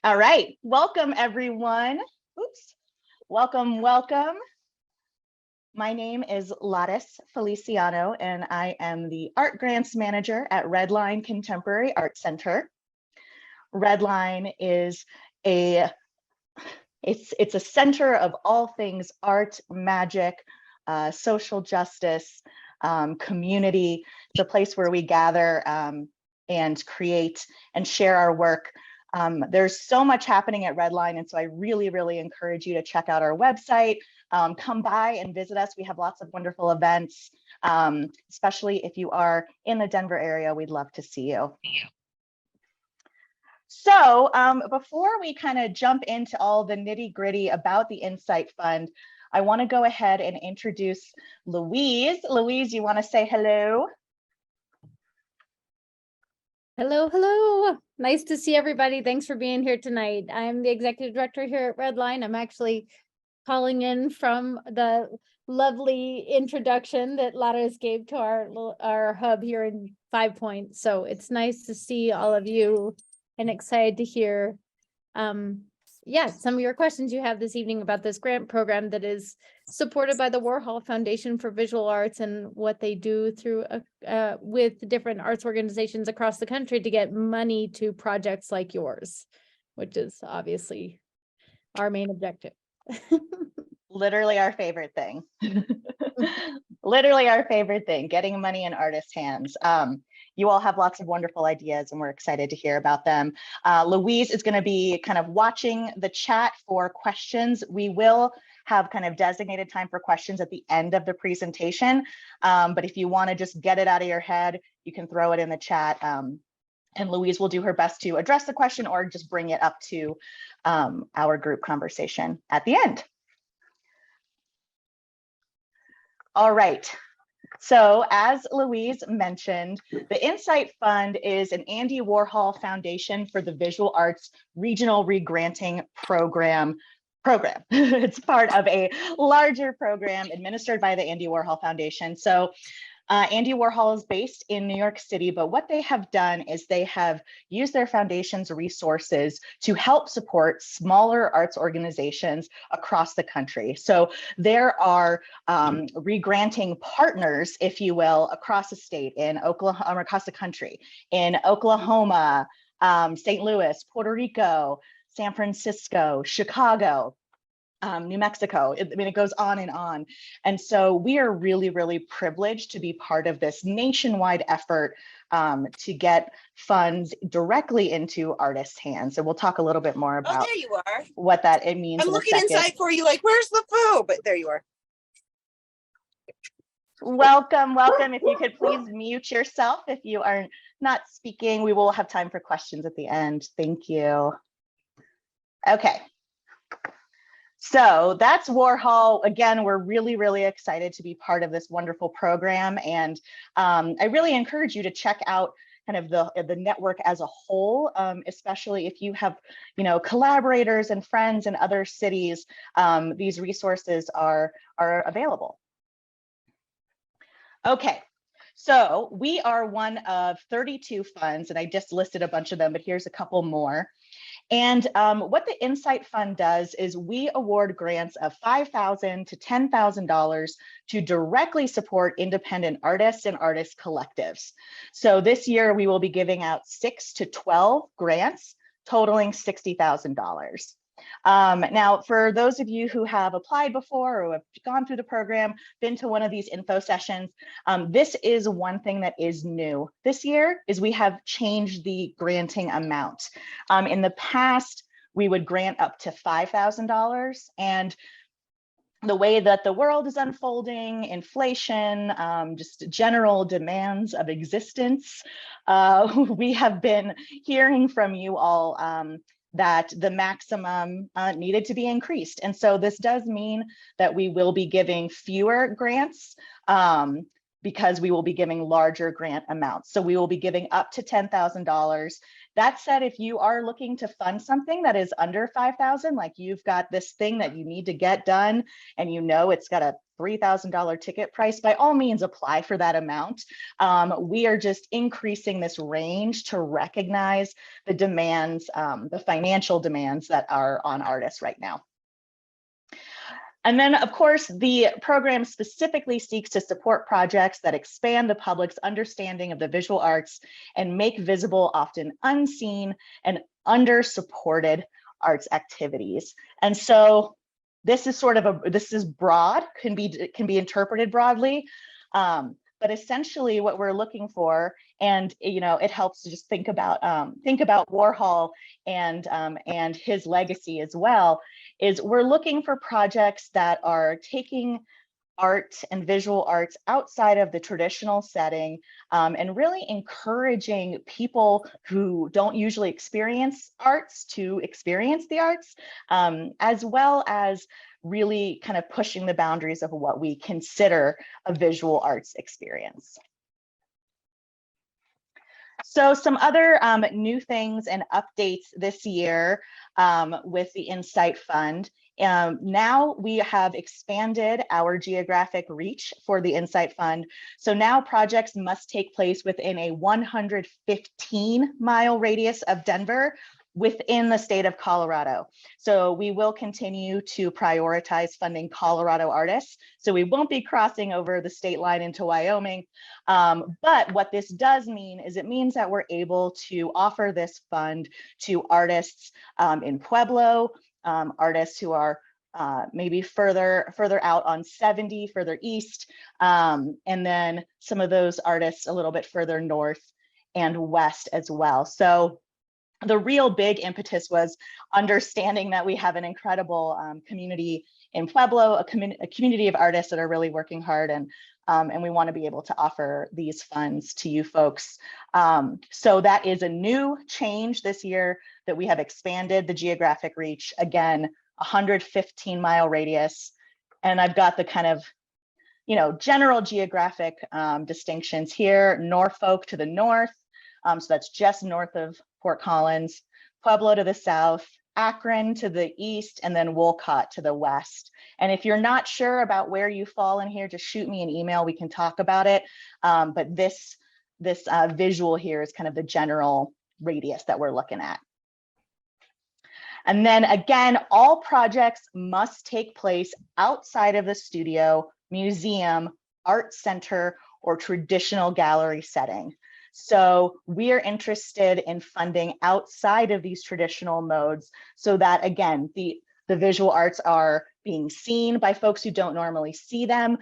All right, welcome everyone. Oops, welcome. My name is Lattice Feliciano, and I am the Art Grants Manager at Redline Contemporary Art Center. Redline is it's a center of all things art, magic, social justice, community. It's a place where we gather and create and share our work. There's so much happening at Redline, and so I really encourage you to check out our website. Come by and visit us. We have lots of wonderful events, especially if you are in the Denver area. We'd love to see you. So before we kind of jump into all the nitty gritty about the INSITE Fund, I want to go ahead and introduce Louise. Louise, you want to say hello? Hello. Nice to see everybody. Thanks for being here tonight. I'm the executive director here at Redline. I'm actually calling in from the lovely introduction that Lattice gave to our hub here in 5 Points. So it's nice to see all of you and excited to hear some of your questions you have this evening about this grant program that is supported by the Warhol Foundation for Visual Arts and what they do through with different arts organizations across the country to get money to projects like yours, which is obviously our main objective. Literally our favorite thing. Literally our favorite thing, getting money in artists' hands. You all have lots of wonderful ideas and we're excited to hear about them. Louise is going to be kind of watching the chat for questions. We will have kind of designated time for questions at the end of the presentation. But if you want to just get it out of your head, you can throw it in the chat. And Louise will do her best to address the question or just bring it up to our group conversation at the end. All right. So as Louise mentioned, the INSITE Fund is an Andy Warhol Foundation for the Visual Arts Regional Regranting Program. It's part of a larger program administered by the Andy Warhol Foundation. So Andy Warhol is based in New York City, but what they have done is they have used their foundation's resources to help support smaller arts organizations across the country. So there are regranting partners, if you will, across the state, in Oklahoma, across the country, in Oklahoma, St. Louis, Puerto Rico, San Francisco, Chicago, New Mexico. I mean, it goes on and on. And so we are really privileged to be part of this nationwide effort to get funds directly into artists' hands. And we'll talk a little bit more about there you are. What that it means. I'm looking inside for you like, where's the foo? But there you are. Welcome. If you could please mute yourself if you are not speaking. We will have time for questions at the end. Thank you. Okay. So that's Warhol. Again, we're really excited to be part of this wonderful program. And I really encourage you to check out kind of the network as a whole, especially if you have, collaborators and friends in other cities. These resources are available. Okay. So we are one of 32 funds, and I just listed a bunch of them, but here's a couple more. And what the INSITE Fund does is we award grants of $5,000 to $10,000 to directly support independent artists and artist collectives. So this year we will be giving out 6 to 12 grants totaling $60,000. Now, for those of you who have applied before or have gone through the program, been to one of these info sessions, this is one thing that is new this year is we have changed the granting amount. In the past, we would grant up to $5,000, and the way that the world is unfolding, inflation, just general demands of existence, we have been hearing from you all that the maximum needed to be increased. And so this does mean that we will be giving fewer grants because we will be giving larger grant amounts. So we will be giving up to $10,000. That said, if you are looking to fund something that is under 5,000, like you've got this thing that you need to get done and you know it's got a $3,000 ticket price, by all means apply for that amount. We are just increasing this range to recognize the demands, the financial demands that are on artists right now. And then, of course, the program specifically seeks to support projects that expand the public's understanding of the visual arts and make visible often unseen and under-supported arts activities. And so this is sort of this is broad, can be interpreted broadly, but essentially what we're looking for, and it helps to just think about Warhol and his legacy as well, is we're looking for projects that are taking art and visual arts outside of the traditional setting, and really encouraging people who don't usually experience arts to experience the arts, as well as really kind of pushing the boundaries of what we consider a visual arts experience. So some other new things and updates this year with the INSITE Fund. Now we have expanded our geographic reach for the INSITE Fund. So now projects must take place within a 115-mile radius of Denver within the state of Colorado. So we will continue to prioritize funding Colorado artists. So we won't be crossing over the state line into Wyoming. But what this does mean is it means that we're able to offer this fund to artists in Pueblo, artists who are maybe further out on 70, further east, and then some of those artists a little bit further north and west as well. So the real big impetus was understanding that we have an incredible community in Pueblo, a community of artists that are really working hard, and we want to be able to offer these funds to you folks. So that is a new change this year, that we have expanded the geographic reach, again, 115-mile radius. And I've got the kind of, general geographic distinctions here. Norfolk to the north, so that's just north of Fort Collins, Pueblo to the south, Akron to the east, and then Wolcott to the west. And if you're not sure about where you fall in here, just shoot me an email, we can talk about it. But this visual here is kind of the general radius that we're looking at. And then again, all projects must take place outside of the studio, museum, art center, or traditional gallery setting. So we are interested in funding outside of these traditional modes, so that, again, the visual arts are being seen by folks who don't normally see them.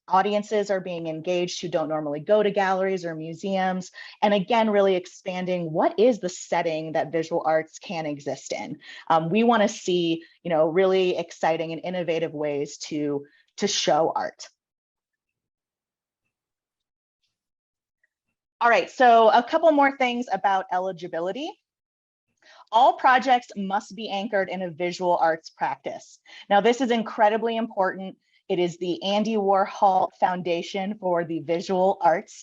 Audiences are being engaged who don't normally go to galleries or museums. And again, really expanding what is the setting that visual arts can exist in. We want to see, really exciting and innovative ways to show art. All right, so a couple more things about eligibility. All projects must be anchored in a visual arts practice. Now, this is incredibly important. It is the Andy Warhol Foundation for the Visual Arts.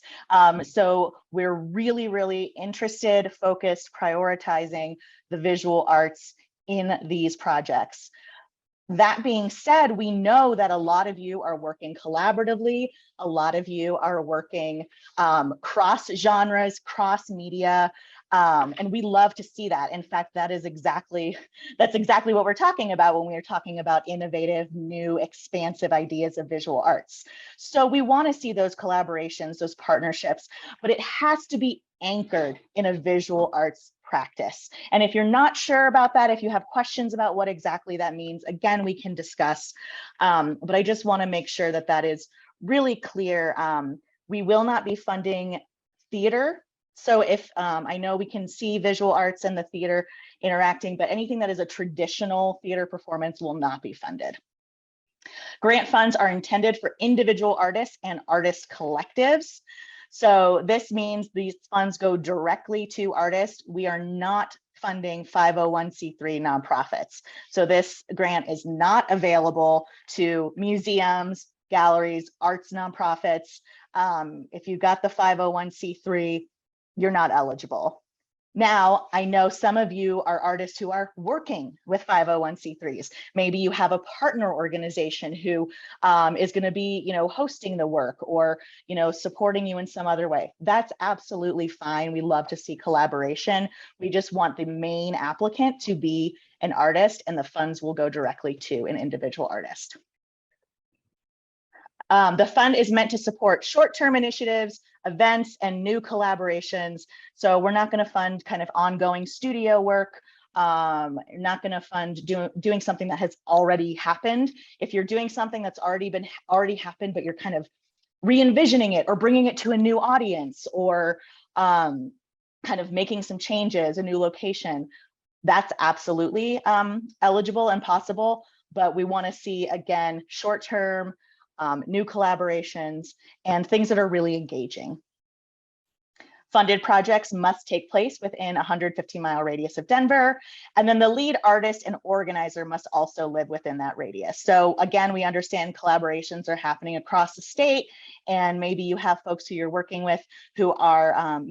So we're really, really interested, focused, prioritizing the visual arts in these projects. That being said, we know that a lot of you are working collaboratively. A lot of you are working cross genres, cross media, and we love to see that. In fact, that's exactly what we're talking about when we are talking about innovative, new, expansive ideas of visual arts. So we want to see those collaborations, those partnerships, but it has to be anchored in a visual arts practice. And if you're not sure about that, if you have questions about what exactly that means, again, we can discuss. But I just want to make sure that that is really clear. We will not be funding theater. So if I know we can see visual arts and the theater interacting, but anything that is a traditional theater performance will not be funded. Grant funds are intended for individual artists and artist collectives. So this means these funds go directly to artists. We are not funding 501c3 nonprofits. So this grant is not available to museums, galleries, arts nonprofits. If you've got the 501c3, you're not eligible. Now, I know some of you are artists who are working with 501c3s. Maybe you have a partner organization who is going to be, hosting the work or, supporting you in some other way. That's absolutely fine. We love to see collaboration. We just want the main applicant to be an artist, and the funds will go directly to an individual artist. The fund is meant to support short-term initiatives, events, and new collaborations. So we're not going to fund kind of ongoing studio work. You're not going to fund doing something that has already happened. If you're doing something that's already happened, but you're kind of re-envisioning it or bringing it to a new audience or kind of making some changes, a new location, that's absolutely eligible and possible. But we want to see, again, short-term, new collaborations, and things that are really engaging. Funded projects must take place within a 150-mile radius of Denver, and then the lead artist and organizer must also live within that radius. So again, we understand collaborations are happening across the state, and maybe you have folks who you're working with who are,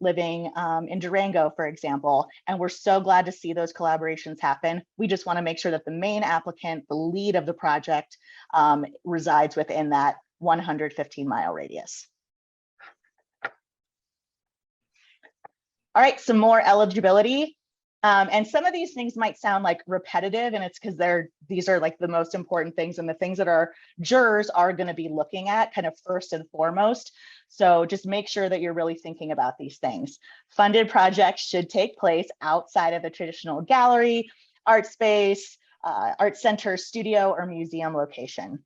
living in Durango, for example, and we're so glad to see those collaborations happen. We just want to make sure that the main applicant, the lead of the project, resides within that 115-mile radius. All right, some more eligibility. And some of these things might sound like repetitive, and it's because these are like the most important things and the things that our jurors are going to be looking at kind of first and foremost. So just make sure that you're really thinking about these things. Funded projects should take place outside of the traditional gallery, art space, art center, studio, or museum location.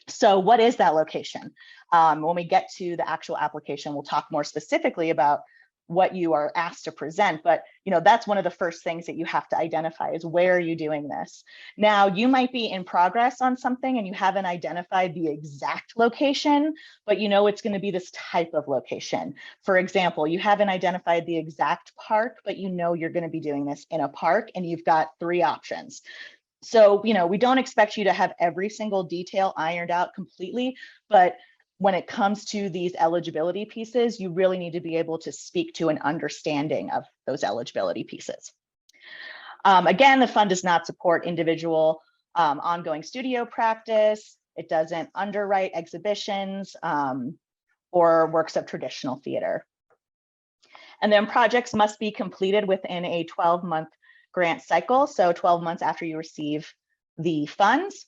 So what is that location? When we get to the actual application, we'll talk more specifically about what you are asked to present, but that's one of the first things that you have to identify is where are you doing this? Now, you might be in progress on something and you haven't identified the exact location, but it's going to be this type of location. For example, you haven't identified the exact park, but you're going to be doing this in a park and you've got 3 options. So, we don't expect you to have every single detail ironed out completely, but when it comes to these eligibility pieces, you really need to be able to speak to an understanding of those eligibility pieces. Again, the fund does not support individual ongoing studio practice. It doesn't underwrite exhibitions or works of traditional theater. And then projects must be completed within a 12-month grant cycle, so 12 months after you receive the funds.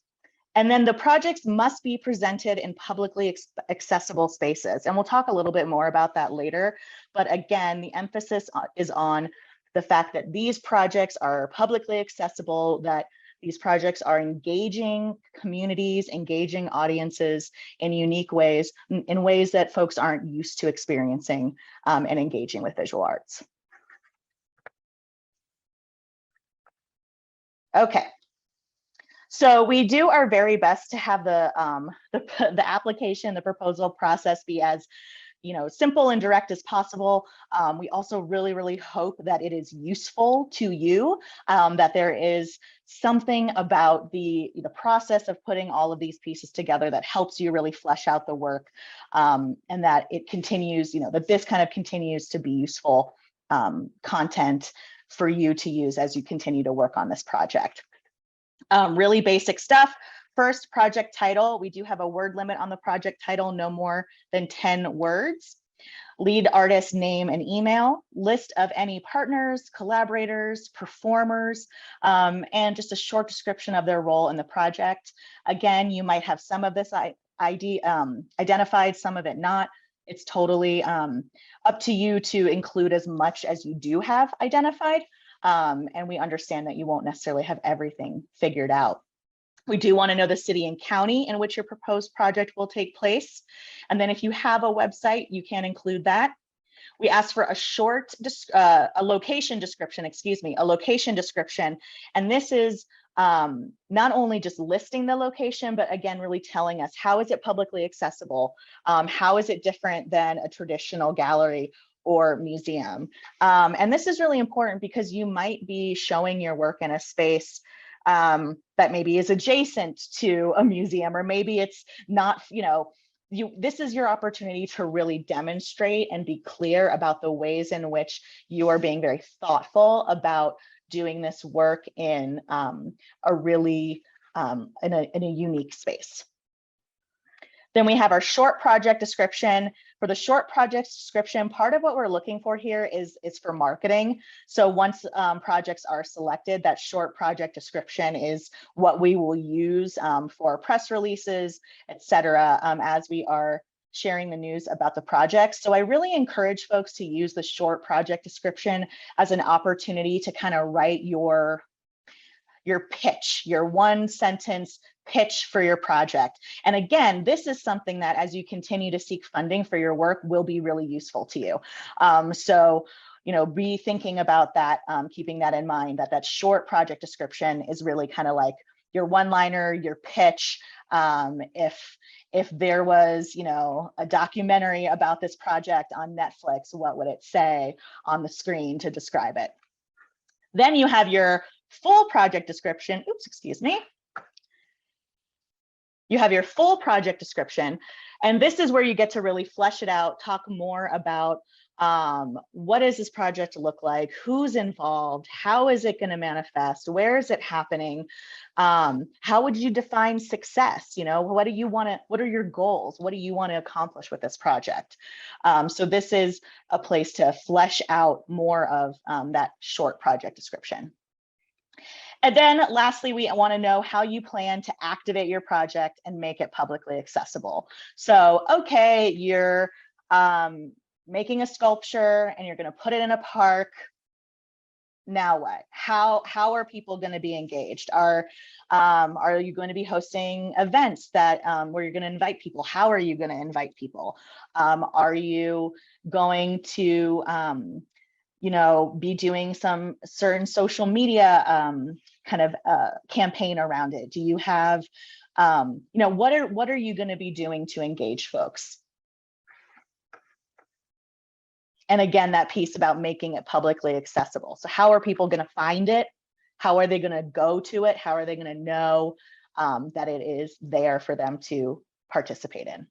And then the projects must be presented in publicly accessible spaces. And we'll talk a little bit more about that later. But again, the emphasis is on the fact that these projects are publicly accessible, that these projects are engaging communities, engaging audiences in unique ways, in ways that folks aren't used to experiencing and engaging with visual arts. Okay. So we do our very best to have the application, the proposal process be as simple and direct as possible. We also really hope that it is useful to you, that there is something about the process of putting all of these pieces together that helps you really flesh out the work, and that it continues, that this kind of continues to be useful content for you to use as you continue to work on this project. Really basic stuff. First, project title. We do have a word limit on the project title, no more than 10 words. Lead artist name and email, list of any partners, collaborators, performers, and just a short description of their role in the project. Again, you might have some of this identified, some of it not. It's totally up to you to include as much as you do have identified. And we understand that you won't necessarily have everything figured out. We do want to know the city and county in which your proposed project will take place. And then if you have a website, you can include that. We ask for a short, a location description. And this is not only just listing the location, but again, really telling us how is it publicly accessible? How is it different than a traditional gallery or museum? And this is really important because you might be showing your work in a space that maybe is adjacent to a museum, or maybe it's not, this is your opportunity to really demonstrate and be clear about the ways in which you are being very thoughtful about doing this work in a really in a unique space. Then we have our short project description. For the short project description, part of what we're looking for here is for marketing. So once projects are selected, that short project description is what we will use for press releases, et cetera, as we are sharing the news about the project. So I really encourage folks to use the short project description as an opportunity to kind of write your pitch, your one sentence pitch for your project. And again, this is something that as you continue to seek funding for your work will be really useful to you. So, be thinking about that, keeping that in mind, that short project description is really kind of like your one-liner, your pitch. If there was, a documentary about this project on Netflix, what would it say on the screen to describe it? Then you have your full project description. Oops, excuse me. You have your full project description, and this is where you get to really flesh it out, talk more about what does this project look like, who's involved, how is it going to manifest, where is it happening, how would you define success, what do you want to, what are your goals, what do you want to accomplish with this project? So this is a place to flesh out more of that short project description. And then lastly, we want to know how you plan to activate your project and make it publicly accessible. So, okay, you're making a sculpture and you're going to put it in a park. Now what? How are people going to be engaged? Are you going to be hosting events that where you're going to invite people? How are you going to invite people? Are you going to be doing some certain social media kind of campaign around it? Do you have, what are you going to be doing to engage folks? And again, that piece about making it publicly accessible. So how are people going to find it? How are they going to go to it? How are they going to know that it is there for them to participate in?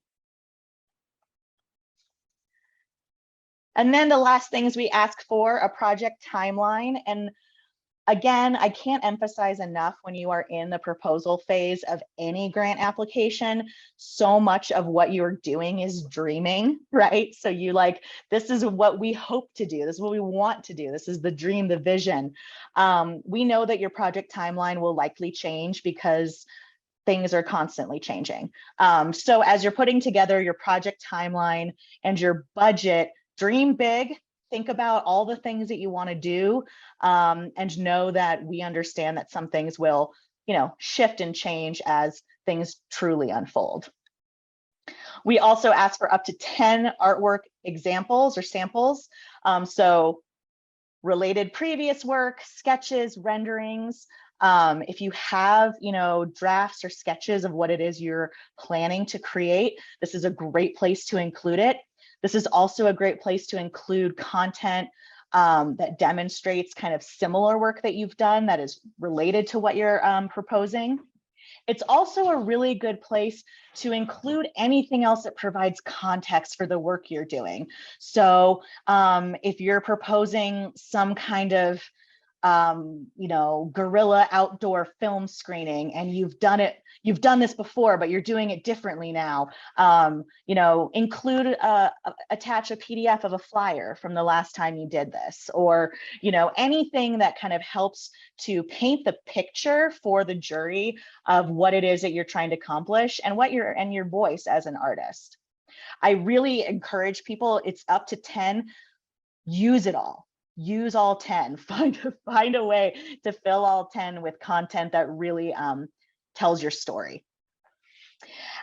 And then the last things we ask for, a project timeline. And again, I can't emphasize enough when you are in the proposal phase of any grant application, so much of what you're doing is dreaming, right? So this is what we hope to do. This is what we want to do. This is the dream, the vision. We know that your project timeline will likely change because things are constantly changing. So as you're putting together your project timeline and your budget, dream big, think about all the things that you want to do, and know that we understand that some things will, shift and change as things truly unfold. We also ask for up to 10 artwork examples or samples. So related previous work, sketches, renderings. If you have, drafts or sketches of what it is you're planning to create, this is a great place to include it. This is also a great place to include content that demonstrates kind of similar work that you've done that is related to what you're proposing. It's also a really good place to include anything else that provides context for the work you're doing. So if you're proposing some kind of guerrilla outdoor film screening, and you've done this before, but you're doing it differently now. Include attach a PDF of a flyer from the last time you did this, or anything that kind of helps to paint the picture for the jury of what it is that you're trying to accomplish and your voice as an artist. I really encourage people. It's up to 10. Use it all. Use all 10, find a way to fill all 10 with content that really tells your story.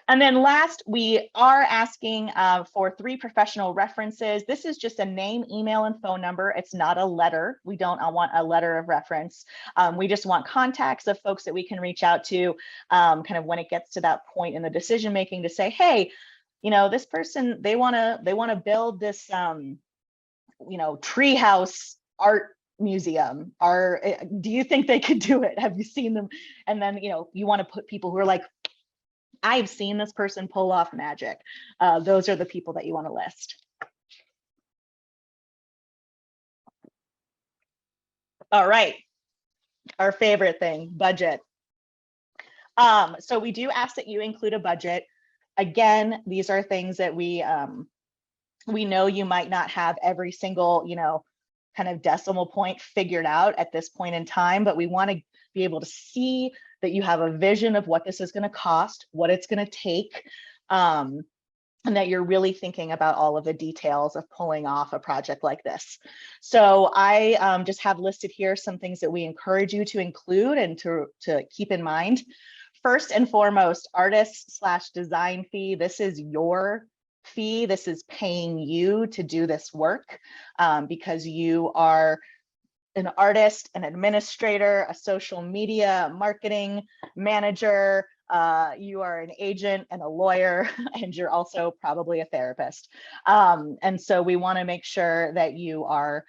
And then last, we are asking for 3 professional references. This is just a name, email, and phone number. It's not a letter. We don't want a letter of reference. We just want contacts of folks that we can reach out to kind of when it gets to that point in the decision making to say, hey, this person, they want to build this treehouse art museum? Do you think they could do it? Have you seen them? And then, you know, you want to put people who are like, I've seen this person pull off magic. Those are the people that you want to list. All right, our favorite thing, budget. So we do ask that you include a budget. Again, these are things that we know you might not have every single, you know, kind of decimal point figured out at this point in time, but we want to be able to see that you have a vision of what this is going to cost, what it's going to take, and that you're really thinking about all of the details of pulling off a project like this. So I just have listed here some things that we encourage you to include and to keep in mind. First and foremost, artist/design fee. This is your fee. This is paying you to do this work because you are an artist, an administrator, a social media marketing manager, you are an agent and a lawyer, and you're also probably a therapist. And so we want to make sure that you are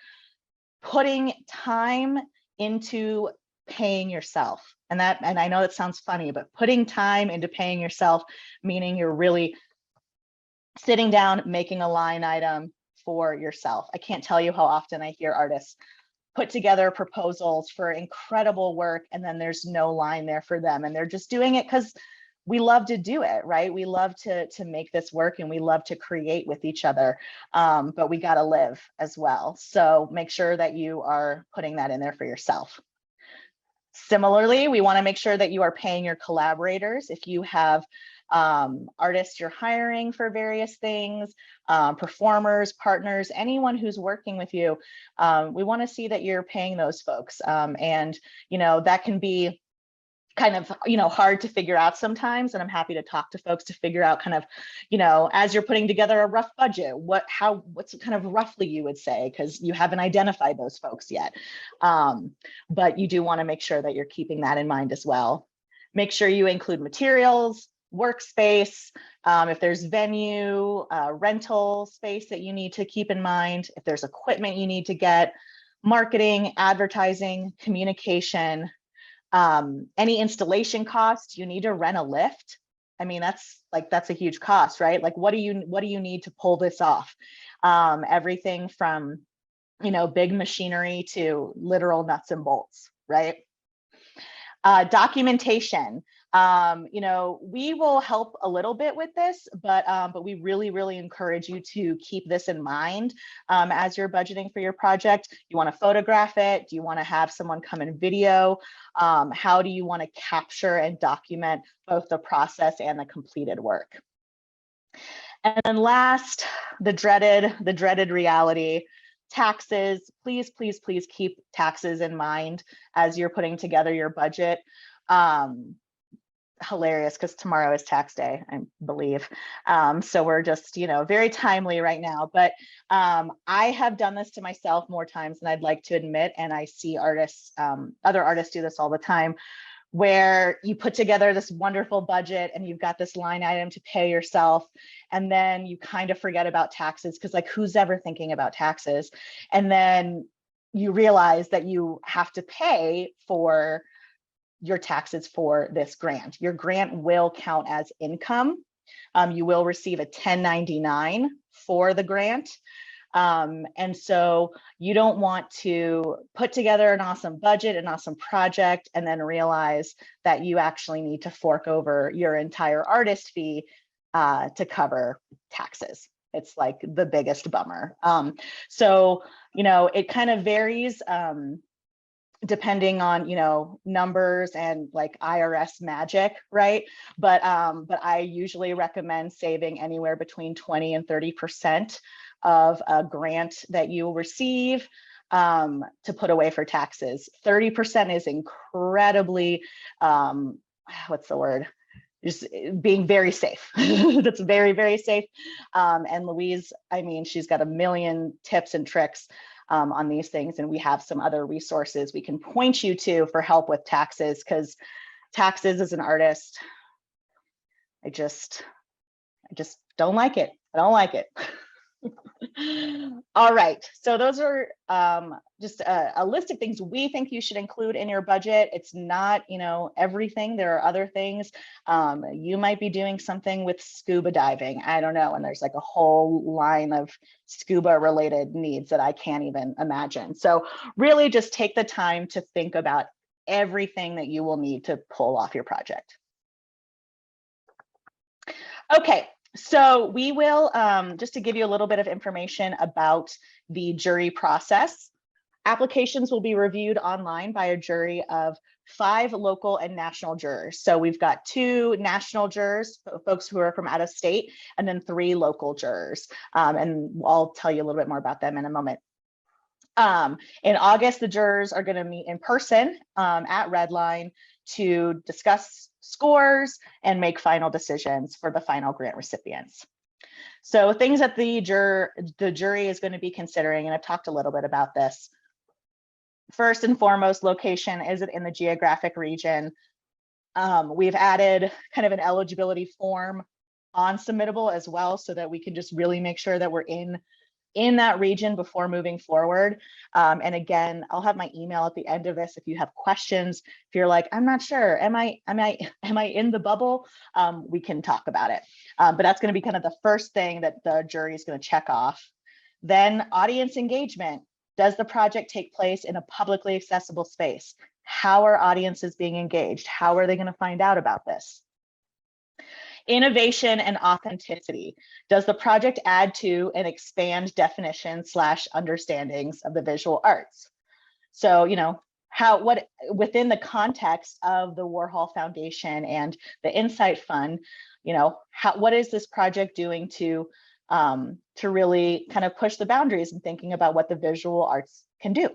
putting time into paying yourself. And I know it sounds funny, but putting time into paying yourself, meaning you're really sitting down, making a line item for yourself. I can't tell you how often I hear artists put together proposals for incredible work, and then there's no line there for them, and they're just doing it because we love to do it, right? We love to make this work, and we love to create with each other, but we got to live as well. So make sure that you are putting that in there for yourself. Similarly, we want to make sure that you are paying your collaborators. If you have artists you're hiring for various things, performers, partners, anyone who's working with you, we want to see that you're paying those folks. And, you know, that can be kind of, you know, hard to figure out sometimes. And I'm happy to talk to folks to figure out kind of, you know, as you're putting together a rough budget, what's kind of roughly you would say, because you haven't identified those folks yet. But you do want to make sure that you're keeping that in mind as well. Make sure you include materials, workspace, if there's venue, rental space that you need to keep in mind, if there's equipment you need to get, marketing, advertising, communication, any installation costs, you need to rent a lift. I mean, that's a huge cost, right? Like, what do you need to pull this off? Everything from, you know, big machinery to literal nuts and bolts, right? Documentation. You know, we will help a little bit with this, but we really encourage you to keep this in mind as you're budgeting for your project. You want to photograph it? Do you want to have someone come and video? How do you want to capture and document both the process and the completed work? And then last, the dreaded reality. Taxes. Please keep taxes in mind as you're putting together your budget. Hilarious, because tomorrow is tax day, I believe. So we're just, you know, very timely right now. But I have done this to myself more times than I'd like to admit, and I see artists, other artists do this all the time, where you put together this wonderful budget and you've got this line item to pay yourself, and then you kind of forget about taxes, because like, who's ever thinking about taxes? And then you realize that you have to pay for your taxes for this grant. Your grant will count as income. You will receive a 1099 for the grant. And so you don't want to put together an awesome budget, an awesome project, and then realize that you actually need to fork over your entire artist fee to cover taxes. It's like the biggest bummer. So, you know, it kind of varies depending on, you know, numbers and like IRS magic, right? But I usually recommend saving anywhere between 20 and 30% of a grant that you receive to put away for taxes. 30% is incredibly, what's the word? Just being very safe. That's very safe. And Louise, I mean, she's got a million tips and tricks on these things, and we have some other resources we can point you to for help with taxes, because taxes as an artist, I just don't like it. I don't like it. All right, so those are just a list of things we think you should include in your budget. It's not, everything. There are other things. You might be doing something with scuba diving. I don't know. And there's like a whole line of scuba related needs that I can't even imagine. So really just take the time to think about everything that you will need to pull off your project. Okay, so we will, just to give you a little bit of information about the jury process. Applications will be reviewed online by a jury of 5 local and national jurors. So we've got 2 national jurors, folks who are from out of state, and then 3 local jurors. And I'll tell you a little bit more about them in a moment. In August, the jurors are going to meet in person at Redline to discuss scores and make final decisions for the final grant recipients. So things that the jury is going to be considering, and I've talked a little bit about this. First and foremost, location. Is it in the geographic region? We've added kind of an eligibility form on Submittable as well, so that we can just really make sure that we're in that region before moving forward. And again, I'll have my email at the end of this if you have questions. If you're like, I'm not sure, am I in the bubble? We can talk about it. But that's going to be kind of the first thing that the jury is going to check off. Then audience engagement. Does the project take place in a publicly accessible space? How are audiences being engaged? How are they going to find out about this? Innovation and authenticity. Does the project add to and expand definition / understandings of the visual arts? So, what within the context of the Warhol Foundation and the INSITE Fund, what is this project doing to really kind of push the boundaries and thinking about what the visual arts can do?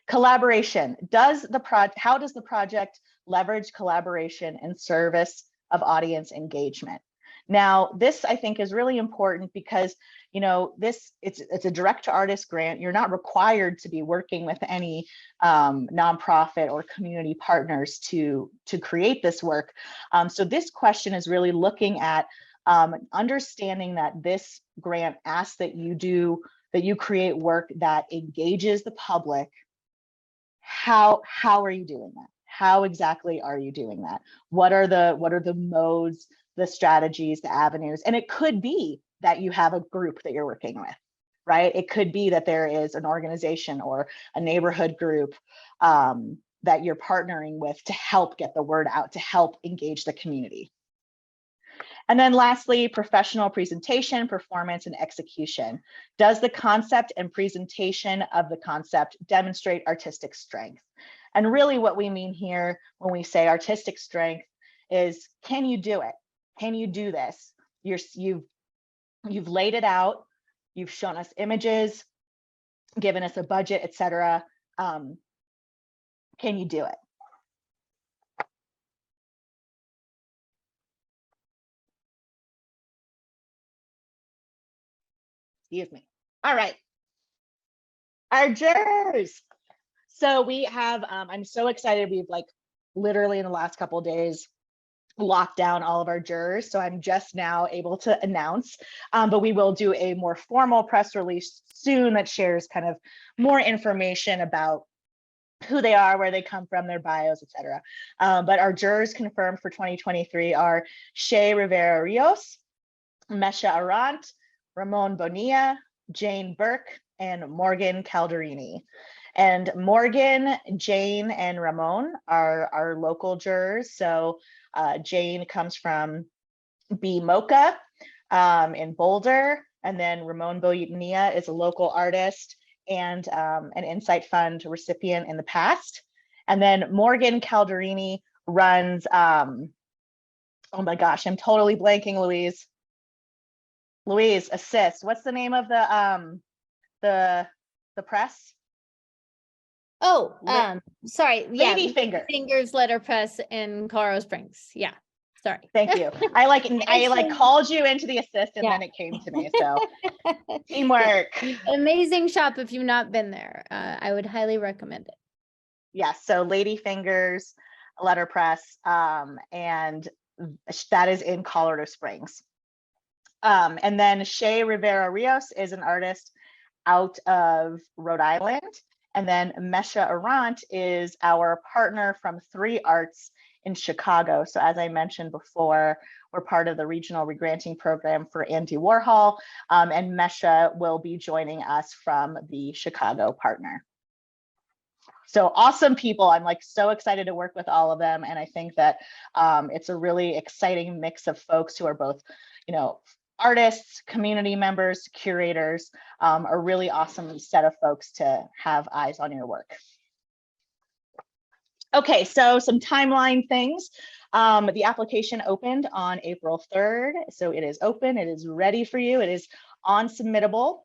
Collaboration. How does the project leverage collaboration in service of audience engagement? Now, this I think is really important because, it's a direct to artist grant. You're not required to be working with any nonprofit or community partners to create this work. So this question is really looking at understanding that this grant asks that you create work that engages the public. How are you doing that? How exactly are you doing that? What are the modes, the strategies, the avenues? And it could be that you have a group that you're working with, right? It could be that there is an organization or a neighborhood group that you're partnering with to help get the word out, to help engage the community. And then lastly, professional presentation, performance, and execution. Does the concept and presentation of the concept demonstrate artistic strength? And really what we mean here when we say artistic strength is, can you do it? Can you do this? You've laid it out, you've shown us images, given us a budget, etc. Can you do it? Excuse me. All right. Our jurors. So we have, I'm so excited. We've literally in the last couple of days locked down all of our jurors. So I'm just now able to announce, but we will do a more formal press release soon that shares kind of more information about who they are, where they come from, their bios, etc. But our jurors confirmed for 2023 are Shay Rivera Rios, Mesha Arant, Ramon Bonilla, Jane Burke, and Morgan Calderini. And Morgan, Jane, and Ramon are our local jurors. So Jane comes from BMocha in Boulder, and then Ramon Bonilla is a local artist and an INSITE Fund recipient in the past. And then Morgan Calderini runs, oh my gosh, I'm totally blanking, Louise. Louise, assist. What's the name of the press? Oh, sorry. Yeah. Lady Fingers letterpress in Colorado Springs. Yeah. Sorry. Thank you. I called you into the assist and then it came to me. So teamwork. Amazing shop if you've not been there. I would highly recommend it. Yes. So Lady Fingers letterpress, and that is in Colorado Springs. And then Shay Rivera Rios is an artist out of Rhode Island. And then Mesha Arant is our partner from 3 Arts in Chicago. So as I mentioned before, we're part of the regional regranting program for Andy Warhol, and Mesha will be joining us from the Chicago partner. So awesome people. I'm like so excited to work with all of them. And I think that it's a really exciting mix of folks who are both, you know, artists, community members, curators, a really awesome set of folks to have eyes on your work. Okay, so some timeline things. The application opened on April 3rd. So it is open, it is ready for you. It is on submittable.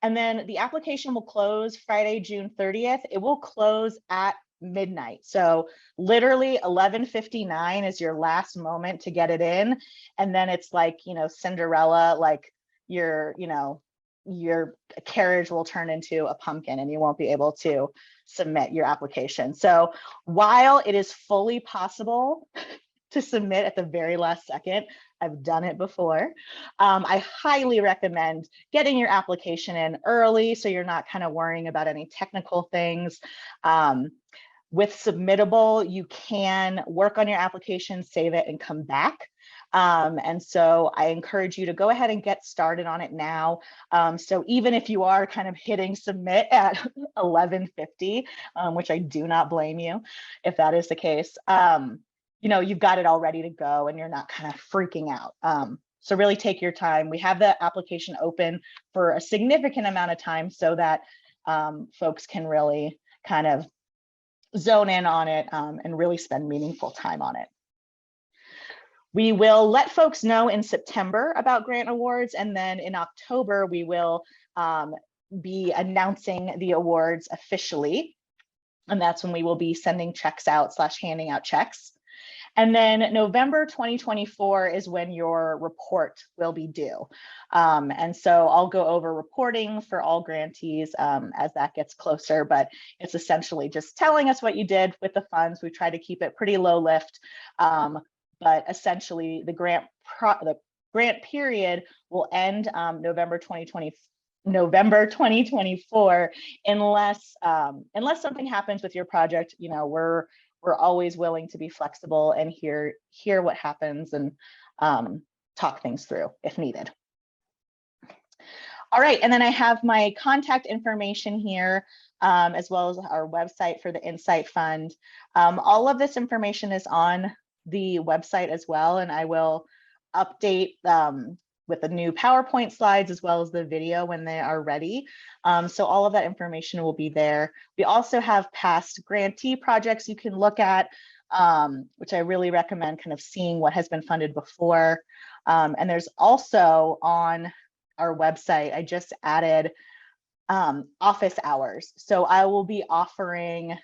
And then the application will close Friday, June 30th. It will close at midnight. So literally 11:59 is your last moment to get it in. And then it's like, you know, Cinderella, like your carriage will turn into a pumpkin and you won't be able to submit your application. So while it is fully possible to submit at the very last second, I've done it before, I highly recommend getting your application in early so you're not kind of worrying about any technical things. With Submittable, you can work on your application, save it, and come back. And so I encourage you to go ahead and get started on it now. So even if you are kind of hitting submit at 11:50, which I do not blame you if that is the case, you know, you've got it all ready to go and you're not kind of freaking out. So really take your time. We have the application open for a significant amount of time so that folks can really kind of zone in on it and really spend meaningful time on it. We will let folks know in September about grant awards, and then in October, we will be announcing the awards officially. And that's when we will be sending checks out / handing out checks. And then November 2024 is when your report will be due. And so I'll go over reporting for all grantees as that gets closer, but it's essentially just telling us what you did with the funds. We try to keep it pretty low lift, but essentially the grant period will end November 2024, unless something happens with your project. You know, we're always willing to be flexible and hear what happens and talk things through if needed. All right, and then I have my contact information here, as well as our website for the INSITE Fund. All of this information is on the website as well, and I will update with the new PowerPoint slides as well as the video when they are ready. So all of that information will be there. We also have past grantee projects you can look at, which I really recommend kind of seeing what has been funded before. And there's also on our website, I just added office hours. So I will be offering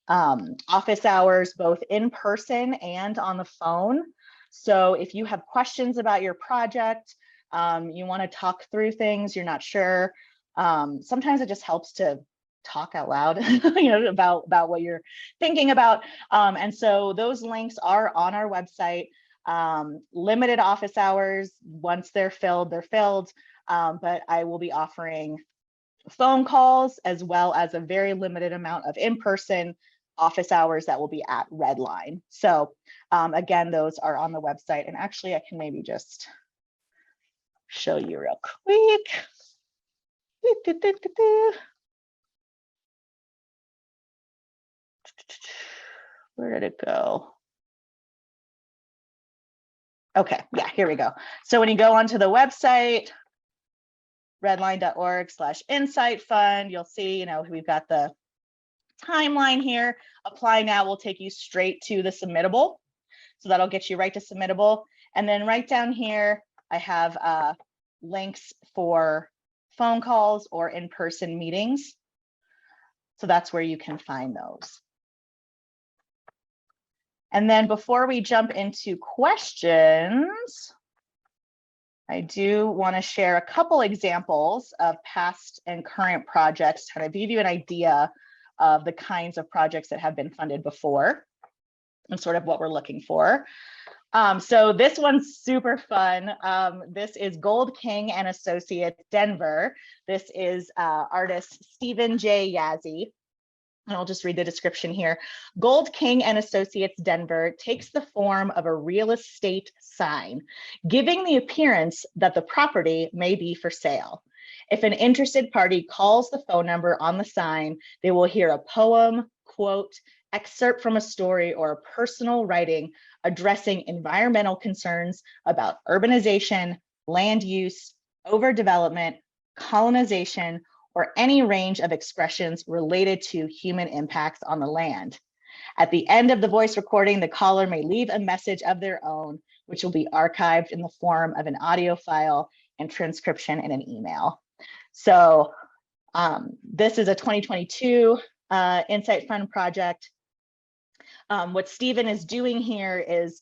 office hours both in person and on the phone. So if you have questions about your project, you want to talk through things, you're not sure, sometimes it just helps to talk out loud, you know, about what you're thinking about. And so those links are on our website. Limited office hours, once they're filled, they're filled. But I will be offering phone calls as well as a very limited amount of in-person office hours that will be at Redline. So again, those are on the website. And actually, I can maybe just show you real quick. Where did it go? Okay, yeah, here we go. So when you go onto the website, redline.org/INSITE Fund, you'll see, you know, we've got the timeline here. Apply now will take you straight to the submittable. So that'll get you right to submittable. And then right down here, I have links for phone calls or in-person meetings. So that's where you can find those. And then before we jump into questions, I do want to share a couple examples of past and current projects to kind of give you an idea of the kinds of projects that have been funded before and sort of what we're looking for. So this one's super fun. This is Gold King and Associates Denver. This is artist Stephen J. Yazzie. And I'll just read the description here. Gold King and Associates Denver takes the form of a real estate sign, giving the appearance that the property may be for sale. If an interested party calls the phone number on the sign, they will hear a poem, quote, excerpt from a story, or a personal writing addressing environmental concerns about urbanization, land use, overdevelopment, colonization, or any range of expressions related to human impacts on the land. At the end of the voice recording, the caller may leave a message of their own, which will be archived in the form of an audio file and transcription in an email. So this is a 2022 INSITE Fund project. What Stephen is doing here is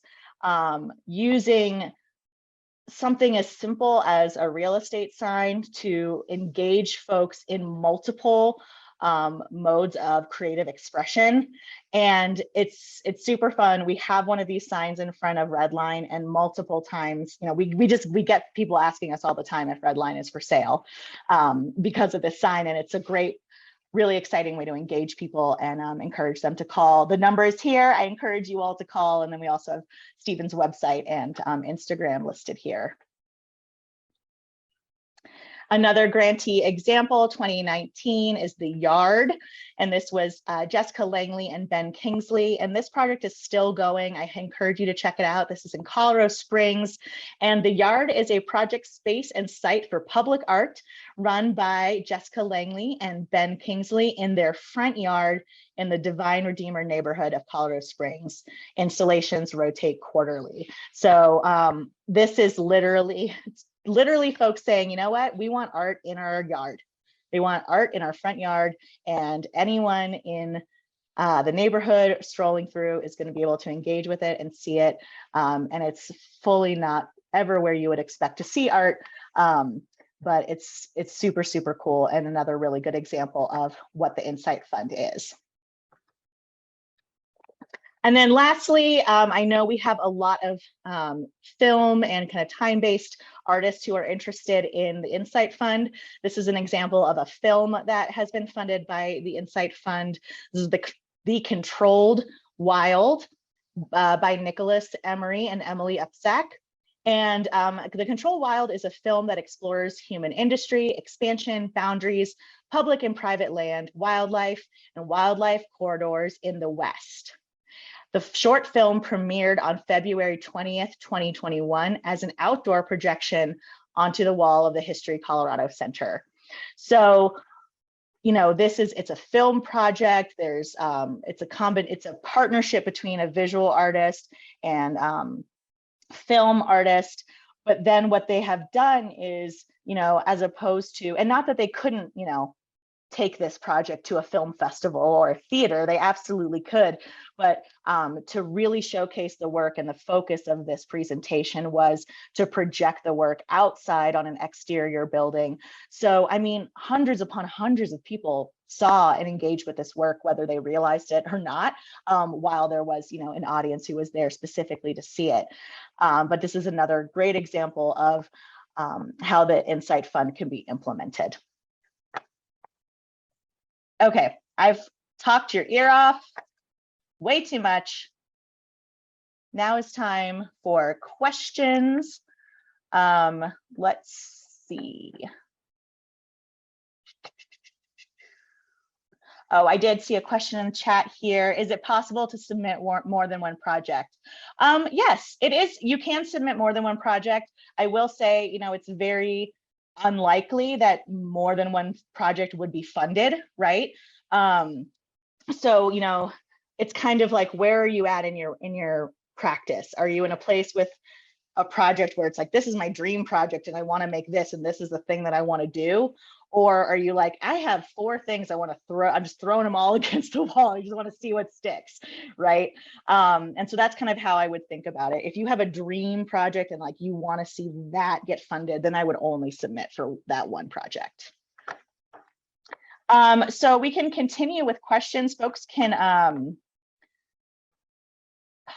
using something as simple as a real estate sign to engage folks in multiple modes of creative expression. And it's super fun. We have one of these signs in front of Redline, and multiple times, you know, we get people asking us all the time if Redline is for sale because of this sign. And it's a great, really exciting way to engage people and encourage them to call. The number is here. I encourage you all to call. And then we also have Stephen's website and Instagram listed here. Another grantee example, 2019, is The Yard. And this was Jessica Langley and Ben Kingsley. And this project is still going. I encourage you to check it out. This is in Colorado Springs. And The Yard is a project space and site for public art run by Jessica Langley and Ben Kingsley in their front yard in the Divine Redeemer neighborhood of Colorado Springs. Installations rotate quarterly. So this is literally folks saying, you know what, we want art in our yard. We want art in our front yard, and anyone in the neighborhood strolling through is going to be able to engage with it and see it. And it's fully not ever where you would expect to see art, but it's super, super cool, and another really good example of what the INSITE Fund is. And then lastly, I know we have a lot of film and kind of time-based artists who are interested in the INSITE Fund. This is an example of a film that has been funded by the INSITE Fund. This is the Controlled Wild by Nicholas Emery and Emily Upsack. And The Controlled Wild is a film that explores human industry, expansion, boundaries, public and private land, wildlife, and wildlife corridors in the West. The short film premiered on February 20th, 2021 as an outdoor projection onto the wall of the History Colorado Center. So, you know, it's a film project. There's it's a partnership between a visual artist and film artist. But then what they have done is, you know, as opposed to, and not that they couldn't, you know, take this project to a film festival or a theater, they absolutely could, but to really showcase the work, and the focus of this presentation was to project the work outside on an exterior building. So, I mean, hundreds upon hundreds of people saw and engaged with this work, whether they realized it or not, while there was, you know, an audience who was there specifically to see it. But this is another great example of how the INSITE Fund can be implemented. Okay, I've talked your ear off way too much. Now it's time for questions. Let's see. Oh, I did see a question in the chat here. Is it possible to submit more than one project? Yes, it is. You can submit more than one project. I will say, you know, it's very unlikely that more than one project would be funded, right? So, you know, it's kind of like, where are you at in your practice? Are you in a place with a project where it's like, this is my dream project and I want to make this, and this is the thing that I want to do? Or are you like, I have 4 things I want to throw, I'm just throwing them all against the wall, I just want to see what sticks, right? And so that's kind of how I would think about it. If you have a dream project and like you want to see that get funded, then I would only submit for that one project. So we can continue with questions. Folks can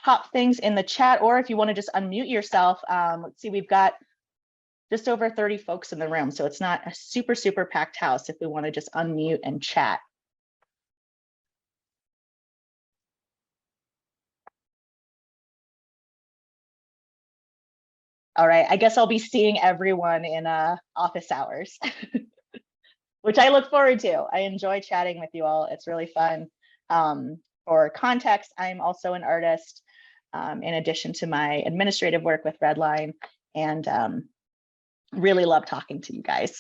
pop things in the chat, or if you want to just unmute yourself. Let's see, we've got just over 30 folks in the room, so it's not a super, super packed house if we want to just unmute and chat. All right, I guess I'll be seeing everyone in office hours, which I look forward to. I enjoy chatting with you all. It's really fun. For context, I'm also an artist in addition to my administrative work with Redline, and really love talking to you guys.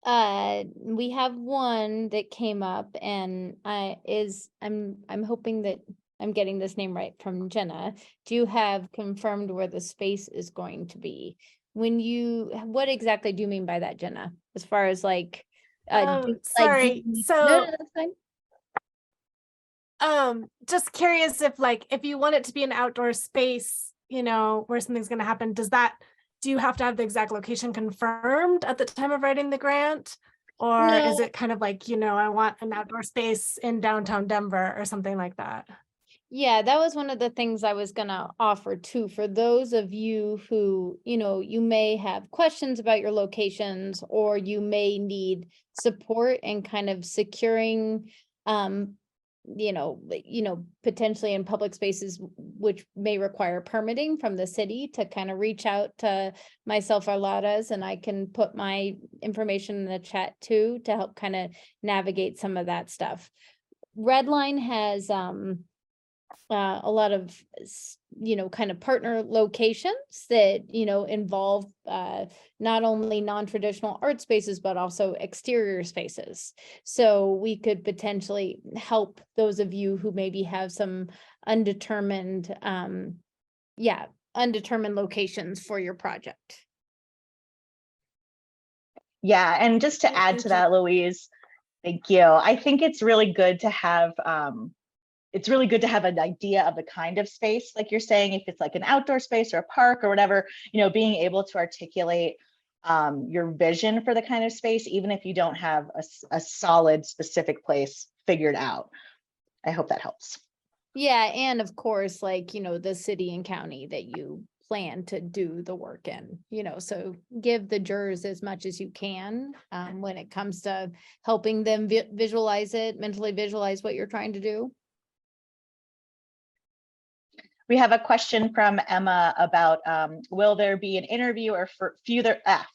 We have one that came up, and I'm hoping that I'm getting this name right from Jenna. Do you have confirmed where the space is going to be? What exactly do you mean by that, Jenna? As far as like, sorry. no, So, that's fine. just curious if you want it to be an outdoor space, where something's going to happen, do you have to have the exact location confirmed at the time of writing the grant? Or is it kind of like, I want an outdoor space in downtown Denver or something like that? Yeah, that was one of the things I was gonna offer too, for those of you who, you may have questions about your locations, or you may need support in kind of securing, potentially in public spaces, which may require permitting from the city, to kind of reach out to myself or Laura's, and I can put my information in the chat too, to help kind of navigate some of that stuff. Redline has, a lot of, kind of partner locations that, involve not only non-traditional art spaces, but also exterior spaces. So we could potentially help those of you who maybe have some undetermined, undetermined locations for your project. Yeah, and just to add to that, Louise, thank you. I think it's really good to have an idea of the kind of space, like you're saying, if it's like an outdoor space or a park or whatever, being able to articulate your vision for the kind of space, even if you don't have a solid specific place figured out. I hope that helps. Yeah, and of course, the city and county that you plan to do the work in, so give the jurors as much as you can when it comes to helping them visualize it, mentally visualize what you're trying to do. We have a question from Emma about will there be an interview or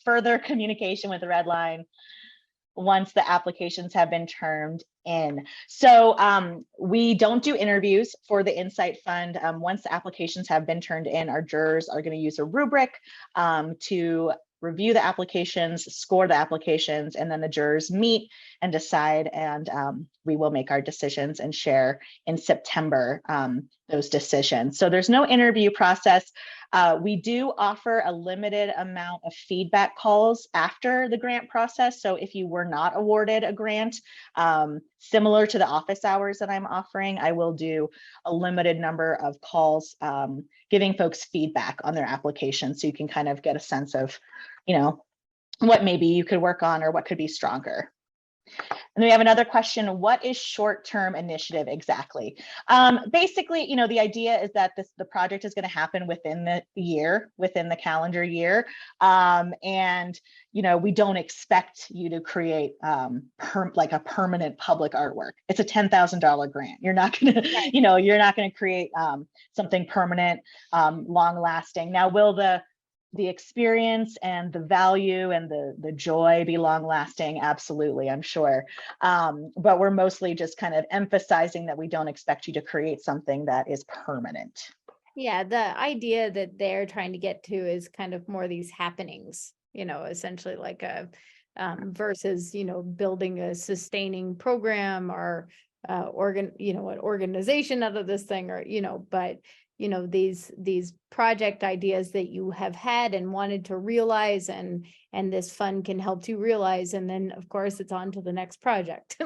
further communication with the Redline once the applications have been turned in? So we don't do interviews for the INSITE Fund. Once the applications have been turned in, our jurors are going to use a rubric to review the applications, score the applications, and then the jurors meet and decide, and we will make our decisions and share in September those decisions. So there's no interview process. We do offer a limited amount of feedback calls after the grant process. So if you were not awarded a grant, similar to the office hours that I'm offering, I will do a limited number of calls giving folks feedback on their application, so you can kind of get a sense of, what maybe you could work on or what could be stronger. And then we have another question: what is short-term initiative exactly? Basically, the idea is that the project is going to happen within the year, within the calendar year. And, we don't expect you to create like a permanent public artwork. It's a $10,000 grant. You're not going to, you're not going to create something permanent, long lasting. Now, will the experience and the value and the joy be long lasting? Absolutely, I'm sure. But we're mostly just kind of emphasizing that we don't expect you to create something that is permanent. Yeah, the idea that they're trying to get to is kind of more these happenings, essentially like a versus, building a sustaining program or an organization out of this thing, or, but these project ideas that you have had and wanted to realize, and this fund can help you realize, and then of course it's on to the next project.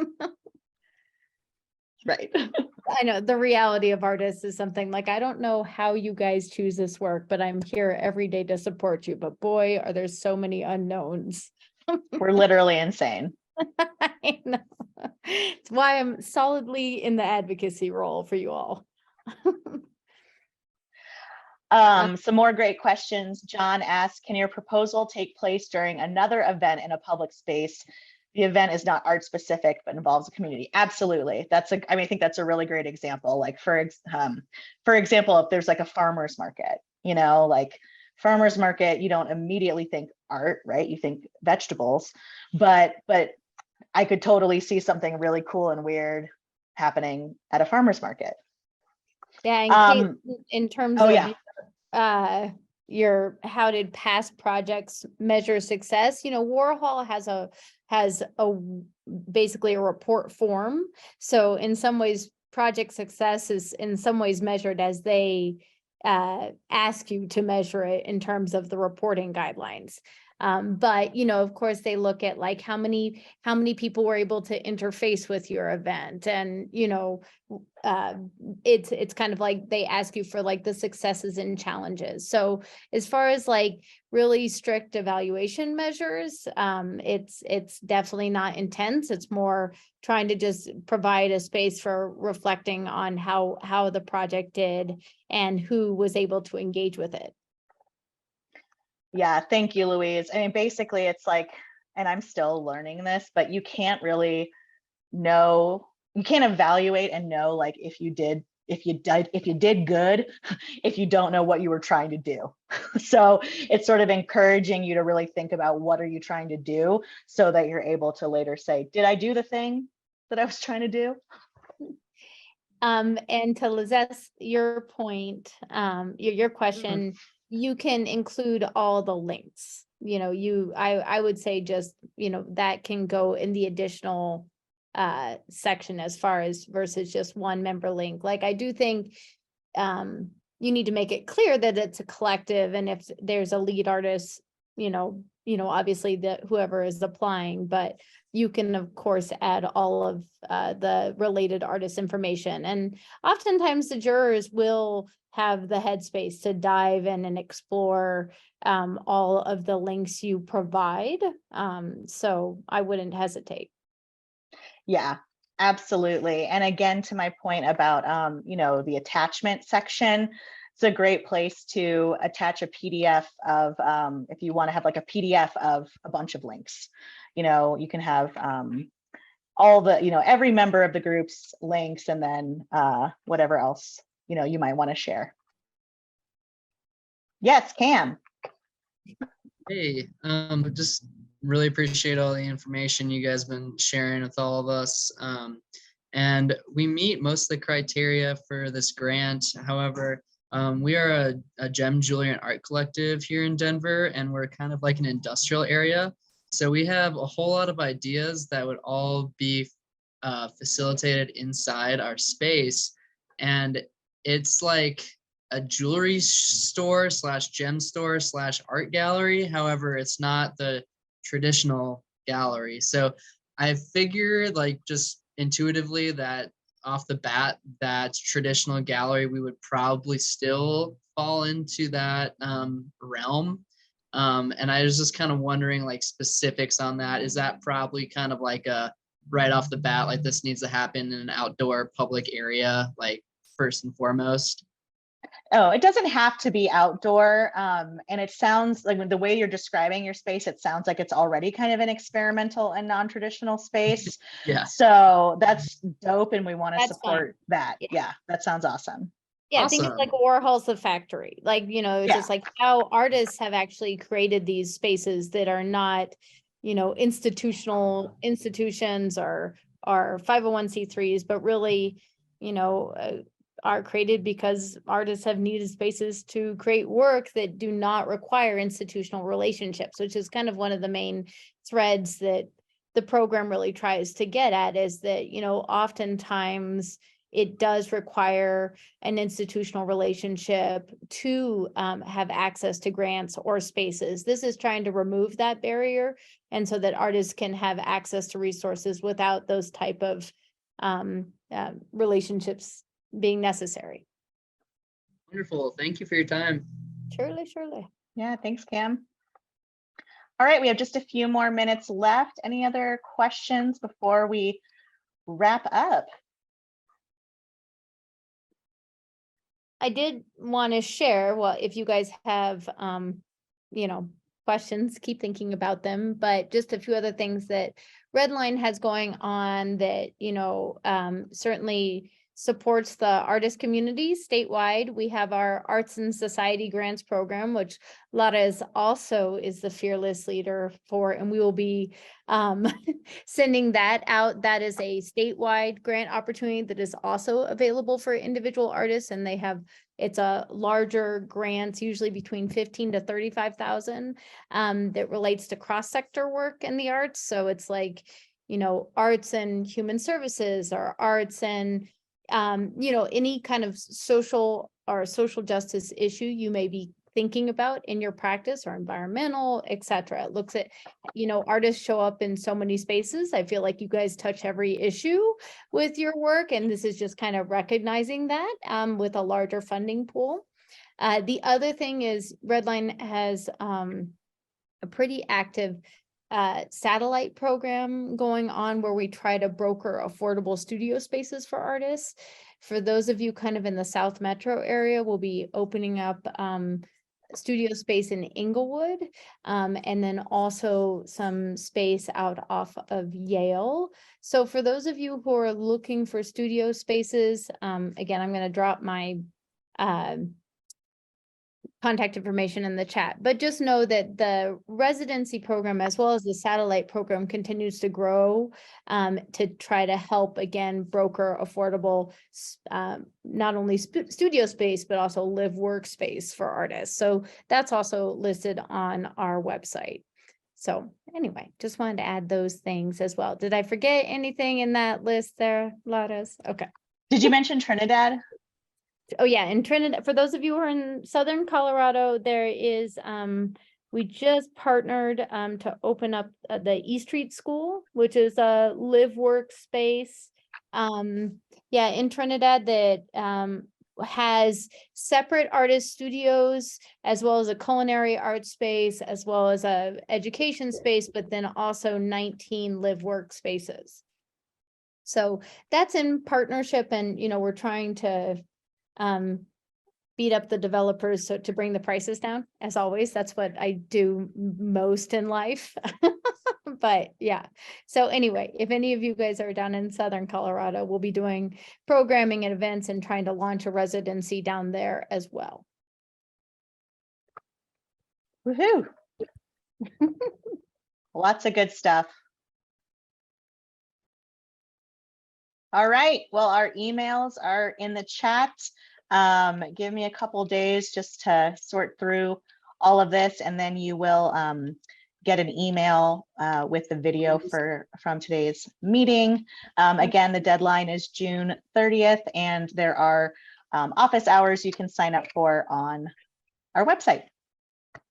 Right. I know the reality of artists is something like, I don't know how you guys choose this work, but I'm here every day to support you. But boy, are there so many unknowns. We're literally insane. I know. It's why I'm solidly in the advocacy role for you all. Some more great questions. John asked, can your proposal take place during another event in a public space? The event is not art specific, but involves a community. Absolutely. I think that's a really great example. Like for example, if there's like a farmer's market, like farmer's market, you don't immediately think art, right? You think vegetables, but I could totally see something really cool and weird happening at a farmer's market. Yeah, and Kate, in terms of yeah. How did past projects measure success? Warhol has basically a report form. So in some ways, project success is in some ways measured as they ask you to measure it in terms of the reporting guidelines. But of course, they look at like how many people were able to interface with your event, and it's kind of like they ask you for like the successes and challenges. So as far as like really strict evaluation measures, it's definitely not intense. It's more trying to just provide a space for reflecting on how the project did and who was able to engage with it. Yeah, thank you, Louise. I mean, basically it's like, and I'm still learning this, but you can't really know, you can't evaluate and know like if you did good, if you don't know what you were trying to do. So it's sort of encouraging you to really think about what are you trying to do so that you're able to later say, did I do the thing that I was trying to do? And to Lizette's, your point, your question, you can include all the links. I would say just, that can go in the additional section as far as versus just one member link. Like I do think you need to make it clear that it's a collective, and if there's a lead artist, obviously that whoever is applying, but you can of course add all of the related artist information. And oftentimes the jurors will have the headspace to dive in and explore all of the links you provide. So I wouldn't hesitate. Yeah, absolutely. And again, to my point about, the attachment section, it's a great place to attach a PDF of, if you want to have like a PDF of a bunch of links, you can have all the, every member of the group's links, and then whatever else, you might want to share. Yes, Cam. Hey, just really appreciate all the information you guys been sharing with all of us. And we meet most of the criteria for this grant. However, we are a gem, jewelry, and art collective here in Denver, and we're kind of like an industrial area. So we have a whole lot of ideas that would all be facilitated inside our space. And it's like a jewelry store slash gem store slash art gallery. However, it's not the traditional gallery. So I figured like just intuitively that off the bat, that traditional gallery, we would probably still fall into that realm. And I was just kind of wondering like specifics on that. Is that probably kind of like a right off the bat, like this needs to happen in an outdoor public area, like first and foremost? Oh, it doesn't have to be outdoor. And it sounds like the way you're describing your space, it sounds like it's already kind of an experimental and non-traditional space. Yeah. So that's dope. And we want to That's support fun. that. Yeah, that sounds awesome. Yeah, I think it's like Warhol's The Factory. Like, it's just like how artists have actually created these spaces that are not, institutions or 501c3s, but really, are created because artists have needed spaces to create work that do not require institutional relationships, which is kind of one of the main threads that the program really tries to get at, is that, oftentimes it does require an institutional relationship to have access to grants or spaces. This is trying to remove that barrier, and so that artists can have access to resources without those type of relationships being necessary. Wonderful. Thank you for your time. Surely. Yeah, thanks, Cam. All right, we have just a few more minutes left. Any other questions before we wrap up? I did want to share, well, if you guys have, questions, keep thinking about them, but just a few other things that Redline has going on that, certainly supports the artist community statewide. We have our Arts and Society Grants Program, which Lara is also the fearless leader for, and we will be sending that out. That is a statewide grant opportunity that is also available for individual artists, and it's a larger grant, usually between 15 to 35,000, that relates to cross-sector work in the arts. So it's like, arts and human services, or arts and any kind of social or social justice issue you may be thinking about in your practice, or environmental, etc. It looks at, artists show up in so many spaces. I feel like you guys touch every issue with your work, and this is just kind of recognizing that with a larger funding pool. The other thing is Redline has a pretty active satellite program going on where we try to broker affordable studio spaces for artists. For those of you kind of in the South Metro area, we'll be opening up studio space in Inglewood, and then also some space out off of Yale. So for those of you who are looking for studio spaces, again, I'm going to drop my contact information in the chat, but just know that the residency program as well as the satellite program continues to grow to try to help, again, broker affordable not only studio space, but also live workspace for artists. So that's also listed on our website. So anyway, just wanted to add those things as well. Did I forget anything in that list there, Laras? Okay. Did you mention Trinidad? Oh yeah, in Trinidad, for those of you who are in Southern Colorado, there is, we just partnered to open up the East Street School, which is a live work space. Yeah, in Trinidad that has separate artist studios, as well as a culinary art space, as well as a education space, but then also 19 live work spaces. So that's in partnership, and we're trying to beat up the developers so to bring the prices down. As always, that's what I do most in life. But yeah, so anyway, if any of you guys are down in Southern Colorado, we'll be doing programming and events and trying to launch a residency down there as well. Woohoo! Lots of good stuff. All right, well, our emails are in the chat. Give me a couple days just to sort through all of this, and then you will get an email with the video from today's meeting. Again, the deadline is June 30th, and there are office hours you can sign up for on our website.